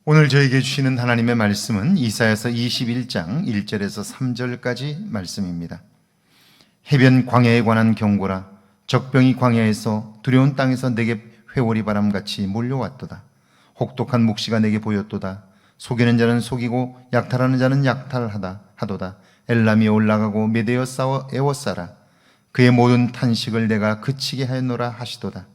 오늘 저에게 주시는 하나님의 말씀은 이사야서 21장 1절에서 3절까지 말씀입니다. 해변 광야에 관한 경고라. 적병이 광야에서 두려운 땅에서 내게 회오리 바람같이 몰려왔도다. 혹독한 묵시가 내게 보였도다. 속이는 자는 속이고 약탈하는 자는 약탈하도다. 엘람이 올라가고 메대어 싸워 에워싸라. 그의 모든 탄식을 내가 그치게 하였노라 하시도다.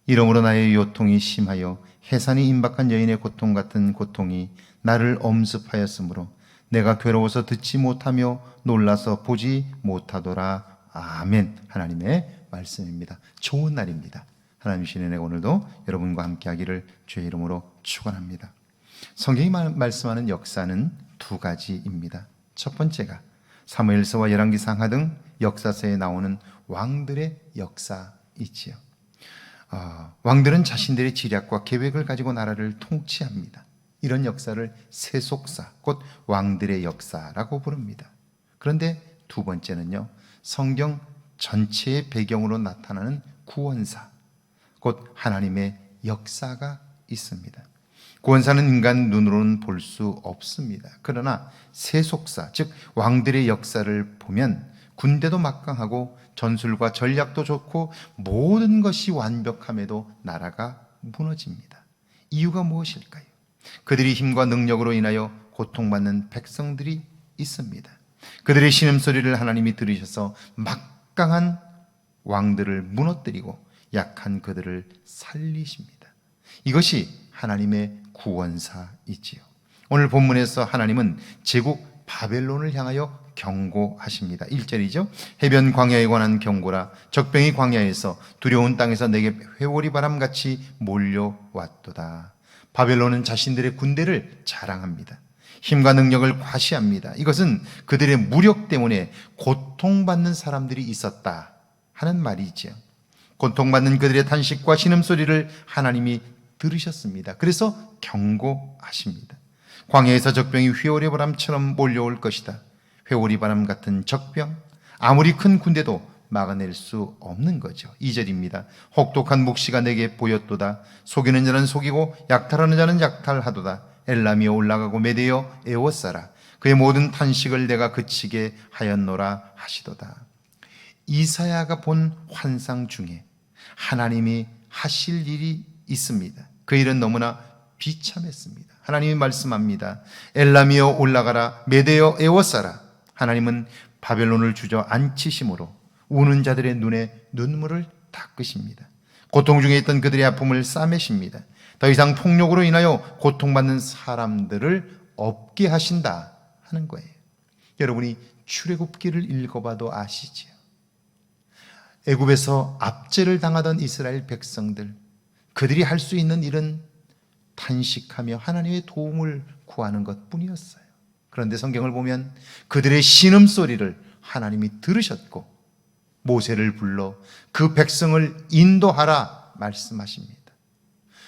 이러므로 나의 요통이 심하여 해산이 임박한 여인의 고통 같은 고통이 나를 엄습하였으므로 내가 괴로워서 듣지 못하며 놀라서 보지 못하더라. 아멘. 하나님의 말씀입니다. 좋은 날입니다. 하나님 주시는 은혜 오늘도 여러분과 함께 하기를 주의 이름으로 축원합니다. 성경이 말씀하는 역사는 두 가지입니다. 첫 번째가 사무엘서와 열왕기상하 등 역사서에 나오는 왕들의 역사이지요. 왕들은 자신들의 지략과 계획을 가지고 나라를 통치합니다. 이런 역사를 세속사, 곧 왕들의 역사라고 부릅니다. 그런데 두 번째는요, 성경 전체의 배경으로 나타나는 구원사, 곧 하나님의 역사가 있습니다. 구원사는 인간 눈으로는 볼 수 없습니다. 그러나 세속사, 즉 왕들의 역사를 보면 군대도 막강하고 전술과 전략도 좋고 모든 것이 완벽함에도 나라가 무너집니다. 이유가 무엇일까요? 그들의 힘과 능력으로 인하여 고통받는 백성들이 있습니다. 그들의 신음소리를 하나님이 들으셔서 막강한 왕들을 무너뜨리고 약한 그들을 살리십니다. 이것이 하나님의 구원사이지요. 오늘 본문에서 하나님은 제국 바벨론을 향하여 경고하십니다. 1절이죠. 해변 광야에 관한 경고라. 적병이 광야에서 두려운 땅에서 내게 회오리 바람같이 몰려왔도다. 바벨론은 자신들의 군대를 자랑합니다. 힘과 능력을 과시합니다. 이것은 그들의 무력 때문에 고통받는 사람들이 있었다 하는 말이죠. 고통받는 그들의 탄식과 신음소리를 하나님이 들으셨습니다. 그래서 경고하십니다. 광야에서 적병이 회오리 바람처럼 몰려올 것이다. 회오리 바람 같은 적병, 아무리 큰 군대도 막아낼 수 없는 거죠. 2절입니다. 혹독한 묵시가 내게 보였도다. 속이는 자는 속이고 약탈하는 자는 약탈하도다. 엘람이 올라가고 메대어 에워싸라. 그의 모든 탄식을 내가 그치게 하였노라 하시도다. 이사야가 본 환상 중에 하나님이 하실 일이 있습니다. 그 일은 너무나 비참했습니다. 하나님이 말씀합니다. 엘람이여 올라가라. 메대어 에워싸라. 하나님은 바벨론을 주저앉히심으로 우는 자들의 눈에 눈물을 닦으십니다. 고통 중에 있던 그들의 아픔을 싸매십니다. 더 이상 폭력으로 인하여 고통받는 사람들을 없게 하신다 하는 거예요. 여러분이 출애굽기를 읽어봐도 아시지요. 애굽에서 압제를 당하던 이스라엘 백성들, 그들이 할 수 있는 일은 탄식하며 하나님의 도움을 구하는 것뿐이었어요. 그런데 성경을 보면 그들의 신음소리를 하나님이 들으셨고 모세를 불러 그 백성을 인도하라 말씀하십니다.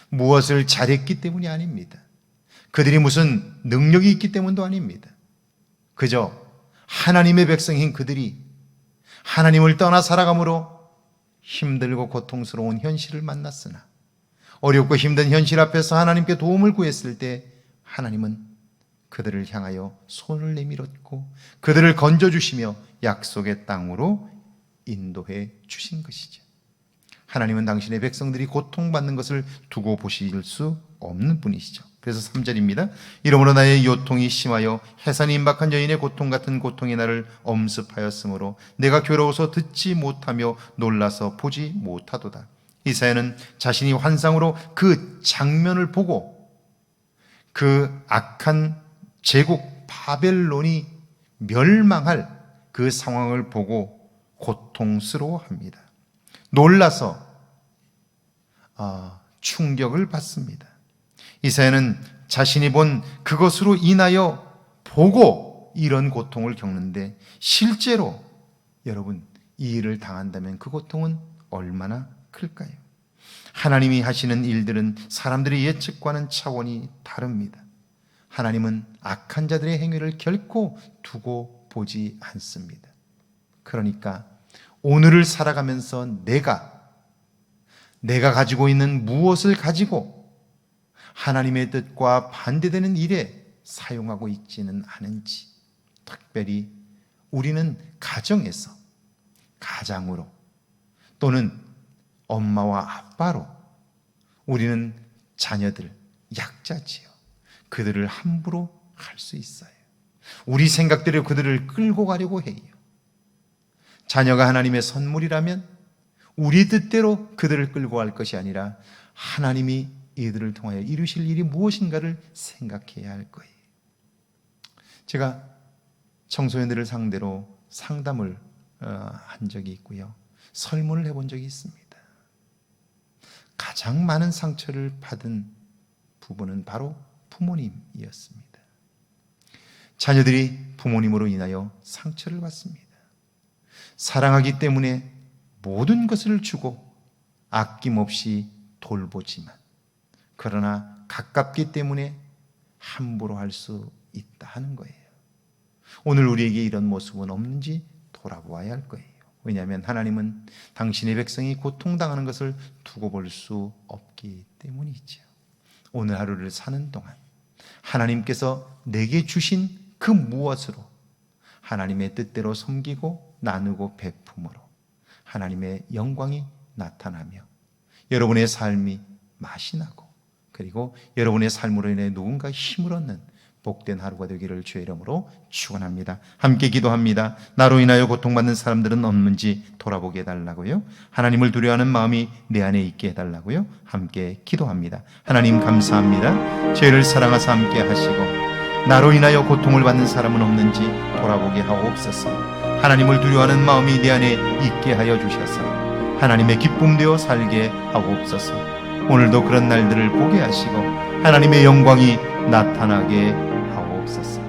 무엇을 잘했기 때문이 아닙니다. 그들이 무슨 능력이 있기 때문도 아닙니다. 그저 하나님의 백성인 그들이 하나님을 떠나 살아감으로 힘들고 고통스러운 현실을 만났으나 어렵고 힘든 현실 앞에서 하나님께 도움을 구했을 때 하나님은 그들을 향하여 손을 내밀었고 그들을 건져주시며 약속의 땅으로 인도해 주신 것이죠. 하나님은 당신의 백성들이 고통받는 것을 두고 보실 수 없는 분이시죠. 그래서 3절입니다. 이러므로 나의 요통이 심하여 해산이 임박한 여인의 고통 같은 고통이 나를 엄습하였으므로 내가 괴로워서 듣지 못하며 놀라서 보지 못하도다. 이사야는 자신이 환상으로 그 장면을 보고 그 악한 제국 바벨론이 멸망할 그 상황을 보고 고통스러워합니다. 놀라서 충격을 받습니다. 이사야는 자신이 본 그것으로 인하여 보고 이런 고통을 겪는데 실제로 여러분 이 일을 당한다면 그 고통은 얼마나 클까요? 하나님이 하시는 일들은 사람들의 예측과는 차원이 다릅니다. 하나님은 악한 자들의 행위를 결코 두고 보지 않습니다. 그러니까 오늘을 살아가면서 내가 가지고 있는 무엇을 가지고 하나님의 뜻과 반대되는 일에 사용하고 있지는 않은지, 특별히 우리는 가정에서, 가장으로 또는 엄마와 아빠로 우리는 자녀들, 약자지요. 그들을 함부로 할 수 있어요. 우리 생각대로 그들을 끌고 가려고 해요. 자녀가 하나님의 선물이라면 우리 뜻대로 그들을 끌고 갈 것이 아니라 하나님이 이들을 통하여 이루실 일이 무엇인가를 생각해야 할 거예요. 제가 청소년들을 상대로 상담을 한 적이 있고요. 설문을 해본 적이 있습니다. 가장 많은 상처를 받은 부분은 바로 부모님이었습니다. 자녀들이 부모님으로 인하여 상처를 받습니다. 사랑하기 때문에 모든 것을 주고 아낌없이 돌보지만, 그러나 가깝기 때문에 함부로 할 수 있다 하는 거예요. 오늘 우리에게 이런 모습은 없는지 돌아보아야 할 거예요. 왜냐하면 하나님은 당신의 백성이 고통당하는 것을 두고 볼 수 없기 때문이죠. 오늘 하루를 사는 동안 하나님께서 내게 주신 그 무엇으로 하나님의 뜻대로 섬기고 나누고 베품으로 하나님의 영광이 나타나며 여러분의 삶이 맛이 나고, 그리고 여러분의 삶으로 인해 누군가 힘을 얻는 복된 하루가 되기를 주의 이름으로 축원합니다. 함께 기도합니다. 나로 인하여 고통받는 사람들은 없는지 돌아보게 해달라고요. 하나님을 두려워하는 마음이 내 안에 있게 해달라고요. 함께 기도합니다. 하나님 감사합니다. 죄를 사랑하사 함께 하시고 나로 인하여 고통을 받는 사람은 없는지 돌아보게 하옵소서. 하나님을 두려워하는 마음이 내 안에 있게 하여 주셔서 하나님의 기쁨 되어 살게 하옵소서. 오늘도 그런 날들을 보게 하시고 하나님의 영광이 나타나게 하옵소서.